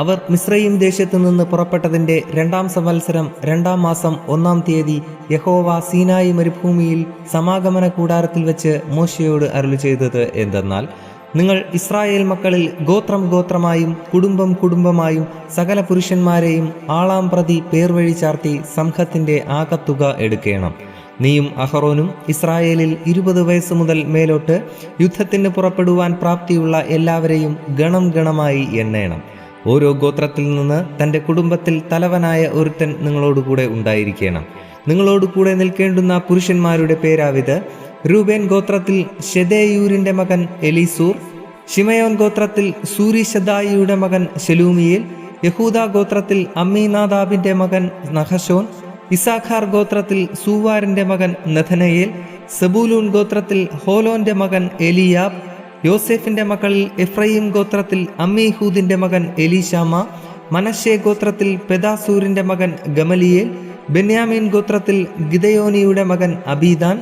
അവർ മിസ്രയീം ദേശത്തു നിന്ന് പുറപ്പെട്ടതിൻ്റെ 2-ാം സംവത്സരം 2-ാം മാസം 1-ാം തീയതി യഹോവ സീനായി മരുഭൂമിയിൽ സമാഗമന കൂടാരത്തിൽ വെച്ച് മോശയോട് അരുളി ചെയ്തത് എന്തെന്നാൽ, നിങ്ങൾ ഇസ്രായേൽ മക്കളിൽ ഗോത്രം ഗോത്രമായും കുടുംബം കുടുംബമായും സകല പുരുഷന്മാരെയും ആളാം പ്രതി പേർവഴി ചാർത്തി സംഘത്തിൻ്റെ ആകത്തുക എടുക്കണം. നീയും അഹറോനും ഇസ്രായേലിൽ 20 വയസ്സ് മുതൽ മേലോട്ട് യുദ്ധത്തിന് പുറപ്പെടുവാൻ പ്രാപ്തിയുള്ള എല്ലാവരെയും ഗണം ഗണമായി എണ്ണേണം. ഓരോ ഗോത്രത്തിൽ നിന്ന് തൻ്റെ കുടുംബത്തിൽ തലവനായ ഒരുത്തൻ നിങ്ങളോടുകൂടെ ഉണ്ടായിരിക്കണം. നിങ്ങളോടുകൂടെ നിൽക്കേണ്ടുന്ന പുരുഷന്മാരുടെ പേരാവിത്: രൂബേൻ ഗോത്രത്തിൽ ശെദേയൂരിൻ്റെ മകൻ എലീസൂർ, ശിമയോൻ ഗോത്രത്തിൽ സൂരിശദായിയുടെ മകൻ ശെലൂമിയേൽ, യഹൂദ ഗോത്രത്തിൽ അമ്മീനാദാബിൻ്റെ മകൻ നഹശോൻ, ഇസാഖാർ ഗോത്രത്തിൽ സൂവാറിൻ്റെ മകൻ നഥനയേൽ, സെബൂലൂൻ ഗോത്രത്തിൽ ഹോലോന്റെ മകൻ എലിയാബ്, യോസേഫിന്റെ മക്കളിൽ എഫ്രയീം ഗോത്രത്തിൽ അമ്മീഹൂദിന്റെ മകൻ എലീശാമ, മനശ്ശെ ഗോത്രത്തിൽ പെദാസൂരിന്റെ മകൻ ഗമലിയേൽ, ബെന്യാമീൻ ഗോത്രത്തിൽ ഗിദയോനിയുടെ മകൻ അബീദാൻ,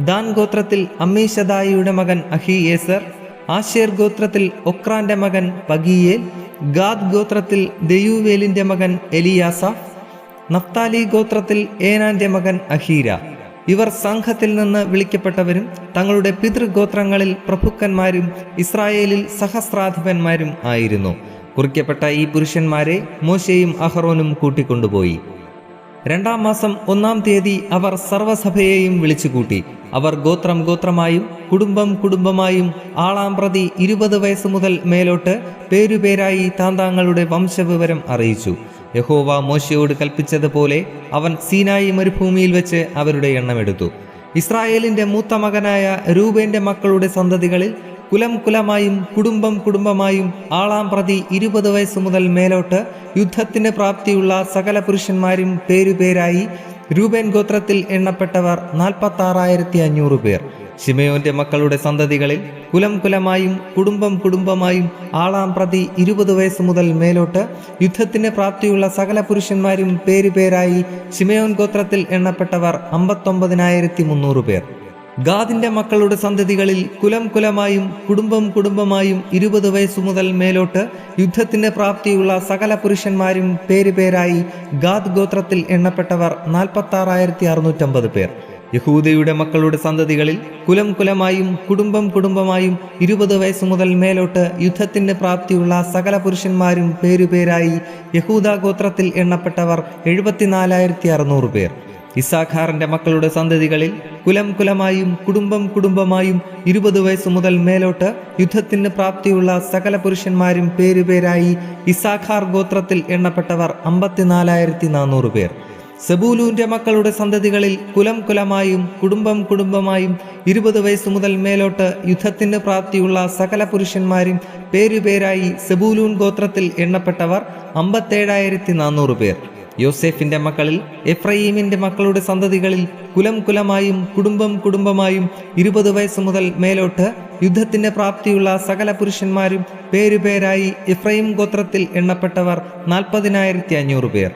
ദാൻ ഗോത്രത്തിൽ അമ്മീശദായിയുടെ മകൻ അഹീയേസർ, ആശേർ ഗോത്രത്തിൽ ഒക്രാന്റെ മകൻ പഗീയേൽ, ഗാദ് ഗോത്രത്തിൽ ദെയൂവേലിന്റെ മകൻ എലിയാസാഫ്, നഫ്താലി ഗോത്രത്തിൽ ഏനാന്റെ മകൻ അഹീര. ഇവർ സംഘത്തിൽ നിന്ന് വിളിക്കപ്പെട്ടവരും തങ്ങളുടെ പിതൃഗോത്രങ്ങളിൽ പ്രഭുക്കന്മാരും ഇസ്രായേലിൽ സഹസ്രാധിപന്മാരും ആയിരുന്നു. കുറിക്കപ്പെട്ട ഈ പുരുഷന്മാരെ മോശയും അഹറോനും കൂട്ടിക്കൊണ്ടുപോയി. 2-ാം മാസം 1-ാം തീയതി അവർ സർവ്വസഭയെയും വിളിച്ചുകൂട്ടി. അവർ ഗോത്രം ഗോത്രമായും കുടുംബം കുടുംബമായും ആളാം പ്രതി 20 വയസ്സ് മുതൽ മേലോട്ട് പേരുപേരായി താന്താങ്ങളുടെ വംശവിവരം അറിയിച്ചു. യഹോവ മോശയോട് കൽപ്പിച്ചതുപോലെ അവൻ സീനായി മരുഭൂമിയിൽ വെച്ച് അവരുടെ എണ്ണമെടുത്തു. ഇസ്രായേലിന്റെ മൂത്ത മകനായ രൂബേന്റെ മക്കളുടെ സന്തതികളിൽ കുലം കുലമായും കുടുംബം കുടുംബമായും ആളാം പ്രതി 20 വയസ്സ് മുതൽ മേലോട്ട് യുദ്ധത്തിന് പ്രാപ്തിയുള്ള സകല പുരുഷന്മാരും പേരുപേരായി രൂബേൻ ഗോത്രത്തിൽ എണ്ണപ്പെട്ടവർ 46,500 പേർ. ശിമയോന്റെ മക്കളുടെ സന്തതികളിൽ കുലം കുലമായും കുടുംബം കുടുംബമായും ആളാം പ്രതി 20 വയസ്സ് മുതൽ മേലോട്ട് യുദ്ധത്തിന് പ്രാപ്തിയുള്ള സകല പുരുഷന്മാരും പേരുപേരായി ശിമയോൻ ഗോത്രത്തിൽ എണ്ണപ്പെട്ടവർ 59,300 പേർ. ഗാദിന്റെ മക്കളുടെ സന്തതികളിൽ കുലം കുലമായും കുടുംബം കുടുംബമായും 20 വയസ്സു മുതൽ മേലോട്ട് യുദ്ധത്തിന് പ്രാപ്തിയുള്ള സകല പുരുഷന്മാരും പേരുപേരായി ഗാദ് ഗോത്രത്തിൽ എണ്ണപ്പെട്ടവർ 46,650 പേർ. യഹൂദയുടെ മക്കളുടെ സന്തതികളിൽ കുലം കുലമായും കുടുംബം കുടുംബമായും 20 വയസ്സ് മുതൽ മേലോട്ട് യുദ്ധത്തിന് പ്രാപ്തിയുള്ള സകല പുരുഷന്മാരും പേരുപേരായി യഹൂദ ഗോത്രത്തിൽ എണ്ണപ്പെട്ടവർ 74,600 പേർ. ഇസാഖാറിന്റെ മക്കളുടെ സന്തതികളിൽ കുലം കുലമായും കുടുംബം കുടുംബമായും 20 വയസ്സ് മുതൽ മേലോട്ട് യുദ്ധത്തിന് പ്രാപ്തിയുള്ള സകല പുരുഷന്മാരും പേരുപേരായി ഇസാഖാർ ഗോത്രത്തിൽ എണ്ണപ്പെട്ടവർ 54,400 പേർ. സെബൂലൂന്റെ മക്കളുടെ സന്തതികളിൽ കുലം കുലമായും കുടുംബം കുടുംബമായും 20 വയസ്സ് മുതൽ മേലോട്ട് യുദ്ധത്തിന് പ്രാപ്തിയുള്ള സകല പുരുഷന്മാരും പേരുപേരായി സെബൂലൂൻ ഗോത്രത്തിൽ എണ്ണപ്പെട്ടവർ 57,400 പേർ. യോസേഫിന്റെ മക്കളിൽ എഫ്രയീമിന്റെ മക്കളുടെ സന്തതികളിൽ കുലം കുലമായും കുടുംബം കുടുംബമായും 20 വയസ്സ് മുതൽ മേലോട്ട് യുദ്ധത്തിന് പ്രാപ്തിയുള്ള സകല പുരുഷന്മാരും പേരുപേരായി എഫ്രയീം ഗോത്രത്തിൽ എണ്ണപ്പെട്ടവർ 40,500 പേർ.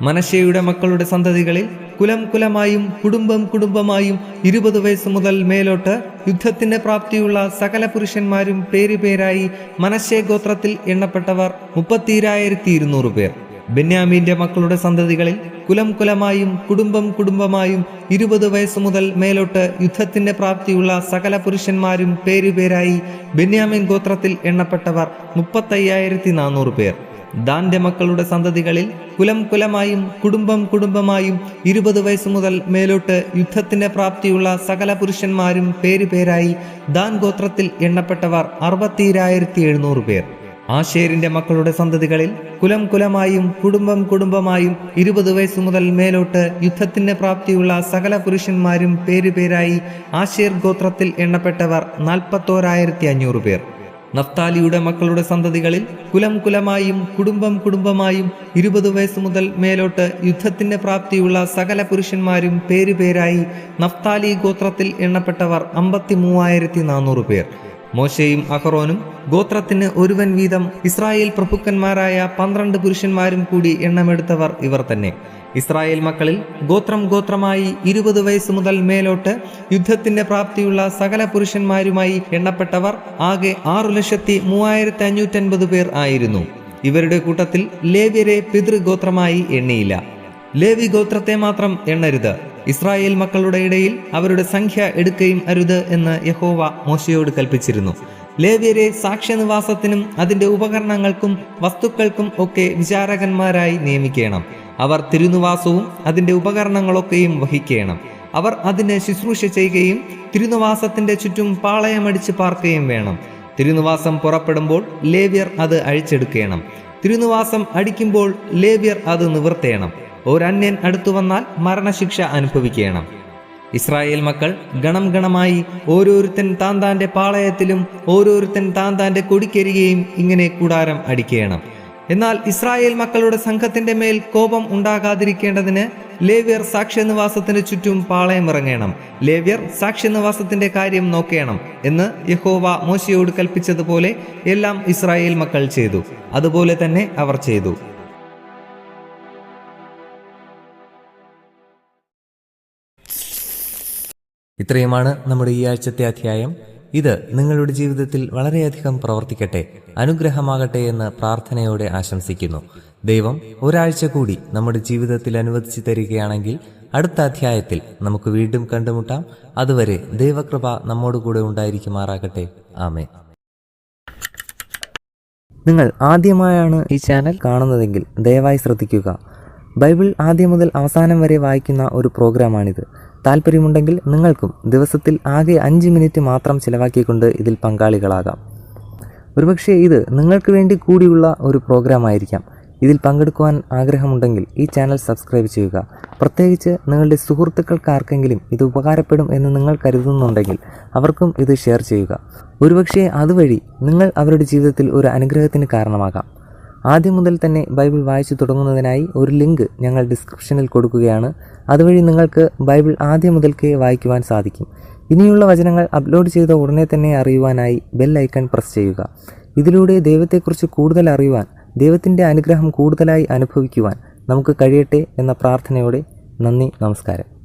മനശ്ശെയുടെ മക്കളുടെ സന്തതികളിൽ കുലം കുലമായും കുടുംബം കുടുംബമായും 20 വയസ്സ് മുതൽ മേലോട്ട് യുദ്ധത്തിന് പ്രാപ്തിയുള്ള സകല പുരുഷന്മാരും പേരുപേരായി മനശ്ശെ ഗോത്രത്തിൽ എണ്ണപ്പെട്ടവർ 32,200 പേർ. ബെന്യാമീന്റെ മക്കളുടെ സന്തതികളിൽ കുലം കുലമായും കുടുംബം കുടുംബമായും 20 വയസ്സ് മുതൽ മേലോട്ട് യുദ്ധത്തിന് പ്രാപ്തിയുള്ള സകല പുരുഷന്മാരും പേരുപേരായി ബെന്യാമീൻ ഗോത്രത്തിൽ എണ്ണപ്പെട്ടവർ 35,400 പേർ. ദാന്റെ മക്കളുടെ സന്തതികളിൽ കുലം കുലമായും കുടുംബം കുടുംബമായും 20 വയസ്സ് മുതൽ മേലോട്ട് യുദ്ധത്തിന് പ്രാപ്തിയുള്ള സകല പുരുഷന്മാരും പേരുപേരായി ദാൻ ഗോത്രത്തിൽ എണ്ണപ്പെട്ടവർ 60,700 പേർ. ആശേരിന്റെ മക്കളുടെ സന്തതികളിൽ കുലം കുലമായും കുടുംബം കുടുംബമായും 20 വയസ്സ് മുതൽ മേലോട്ട് യുദ്ധത്തിന് പ്രാപ്തിയുള്ള സകല പുരുഷന്മാരും പേരുപേരായി ആശേർ ഗോത്രത്തിൽ എണ്ണപ്പെട്ടവർ 41,500 പേർ. നഫ്താലിയുടെ മക്കളുടെ സന്തതികളിൽ കുലം കുലമായും കുടുംബം കുടുംബമായും 20 വയസ്സ് മുതൽ മേലോട്ട് യുദ്ധത്തിന് പ്രാപ്തിയുള്ള സകല പുരുഷന്മാരും പേരുപേരായി നഫ്താലി ഗോത്രത്തിൽ എണ്ണപ്പെട്ടവർ 53,400 പേർ. മോശയും അഹറോനും ഗോത്രത്തിന് ഒരുവൻ വീതം ഇസ്രായേൽ പ്രഭുക്കന്മാരായ 12 പുരുഷന്മാരും കൂടി എണ്ണമെടുത്തവർ ഇവർ തന്നെ. ഇസ്രായേൽ മക്കളിൽ ഗോത്രം ഗോത്രമായി 20 വയസ്സ് മുതൽ മേലോട്ട് യുദ്ധത്തിന്റെ പ്രാപ്തിയുള്ള സകല പുരുഷന്മാരുമായി എണ്ണപ്പെട്ടവർ ആകെ 6,35,550 പേർ ആയിരുന്നു. ഇവരുടെ കൂട്ടത്തിൽ ലേവ്യരെ പിതൃഗോത്രമായി എണ്ണിയില്ല. ലേവി ഗോത്രത്തെ മാത്രം എണ്ണരുത്, ഇസ്രായേൽ മക്കളുടെ ഇടയിൽ അവരുടെ സംഖ്യ എടുക്കുകയും അരുത് എന്ന് യഹോവ മോശയോട് കൽപ്പിച്ചിരുന്നു. ലേവ്യരെ സാക്ഷ്യനിവാസത്തിനും അതിന്റെ ഉപകരണങ്ങൾക്കും വസ്തുക്കൾക്കും ഒക്കെ വിചാരകന്മാരായി നിയമിക്കണം. അവർ തിരുനിവാസവും അതിന്റെ ഉപകരണങ്ങളൊക്കെയും വഹിക്കണം. അവർ അതിന് ശുശ്രൂഷ ചെയ്യുകയും തിരുനിവാസത്തിന്റെ ചുറ്റും പാളയമടിച്ച് പാർക്കുകയും വേണം. തിരുനിവാസം പുറപ്പെടുമ്പോൾ ലേവ്യർ അത് അഴിച്ചെടുക്കണം. തിരുനിവാസം അടിക്കുമ്പോൾ ലേവ്യർ അത് നിവർത്തേണം. ഒരന്യൻ അടുത്തു വന്നാൽ മരണശിക്ഷ അനുഭവിക്കണം. ഇസ്രായേൽ മക്കൾ ഗണം ഗണമായി ഓരോരുത്തൻ താന്താന്റെ പാളയത്തിലും ഓരോരുത്തൻ താന്താന്റെ കൊടിക്കരികയും ഇങ്ങനെ കൂടാരം അടിക്കണം. എന്നാൽ ഇസ്രായേൽ മക്കളുടെ സംഘത്തിന്റെ മേൽ കോപം ഉണ്ടാകാതിരിക്കേണ്ടതിന് ലേവ്യർ സാക്ഷ്യനിവാസത്തിന് ചുറ്റും പാളയമിറങ്ങണം. ലേവ്യർ സാക്ഷ്യനിവാസത്തിന്റെ കാര്യം നോക്കണം എന്ന് യഹോവ മോശയോട് കൽപ്പിച്ചതുപോലെ എല്ലാം ഇസ്രായേൽ മക്കൾ ചെയ്തു. അതുപോലെ തന്നെ അവർ ചെയ്തു. ഇത്രയുമാണ് നമ്മുടെ ഈ ആഴ്ചത്തെ അധ്യായം. ഇത് നിങ്ങളുടെ ജീവിതത്തിൽ വളരെയധികം പ്രവർത്തിക്കട്ടെ, അനുഗ്രഹമാകട്ടെ എന്ന് പ്രാർത്ഥനയോടെ ആശംസിക്കുന്നു. ദൈവം ഒരാഴ്ച കൂടി നമ്മുടെ ജീവിതത്തിൽ അനുവദിച്ചു തരികയാണെങ്കിൽ അടുത്ത അധ്യായത്തിൽ നമുക്ക് വീണ്ടും കണ്ടുമുട്ടാം. അതുവരെ ദൈവകൃപ നമ്മോടുകൂടെ ഉണ്ടായിരിക്കുമാറാകട്ടെ. ആമേൻ. നിങ്ങൾ ആദ്യമായാണ് ഈ ചാനൽ കാണുന്നതെങ്കിൽ ദയവായി ശ്രദ്ധിക്കുക. ബൈബിൾ ആദ്യം മുതൽ അവസാനം വരെ വായിക്കുന്ന ഒരു പ്രോഗ്രാമാണിത്. താല്പര്യമുണ്ടെങ്കിൽ നിങ്ങൾക്കും ദിവസത്തിൽ ആകെ 5 മിനിറ്റ് മാത്രം ചിലവാക്കിക്കൊണ്ട് ഇതിൽ പങ്കാളികളാകാം. ഒരുപക്ഷെ ഇത് നിങ്ങൾക്ക് വേണ്ടി കൂടിയുള്ള ഒരു പ്രോഗ്രാം ആയിരിക്കാം. ഇതിൽ പങ്കെടുക്കുവാൻ ആഗ്രഹമുണ്ടെങ്കിൽ ഈ ചാനൽ സബ്സ്ക്രൈബ് ചെയ്യുക. പ്രത്യേകിച്ച് നിങ്ങളുടെ സുഹൃത്തുക്കൾക്ക് ആർക്കെങ്കിലും ഇത് ഉപകാരപ്പെടും എന്ന് നിങ്ങൾ കരുതുന്നുണ്ടെങ്കിൽ അവർക്കും ഇത് ഷെയർ ചെയ്യുക. ഒരുപക്ഷെ അതുവഴി നിങ്ങൾ അവരുടെ ജീവിതത്തിൽ ഒരു അനുഗ്രഹത്തിന് കാരണമാകാം. ആദ്യം മുതൽ തന്നെ ബൈബിൾ വായിച്ചു തുടങ്ങുന്നതിനായി ഒരു ലിങ്ക് ഞങ്ങൾ ഡിസ്ക്രിപ്ഷനിൽ കൊടുക്കുകയാണ്. അതുവഴി നിങ്ങൾക്ക് ബൈബിൾ ആദ്യം മുതൽക്കേ വായിക്കുവാൻ സാധിക്കും. ഇനിയുള്ള വചനങ്ങൾ അപ്ലോഡ് ചെയ്ത ഉടനെ തന്നെ അറിയുവാനായി ബെൽ ഐക്കൺ പ്രസ് ചെയ്യുക. ഇതിലൂടെ ദൈവത്തെക്കുറിച്ച് കൂടുതൽ അറിയുവാൻ, ദൈവത്തിൻ്റെ അനുഗ്രഹം കൂടുതലായി അനുഭവിക്കുവാൻ നമുക്ക് കഴിയട്ടെ എന്ന പ്രാർത്ഥനയോടെ നന്ദി, നമസ്കാരം.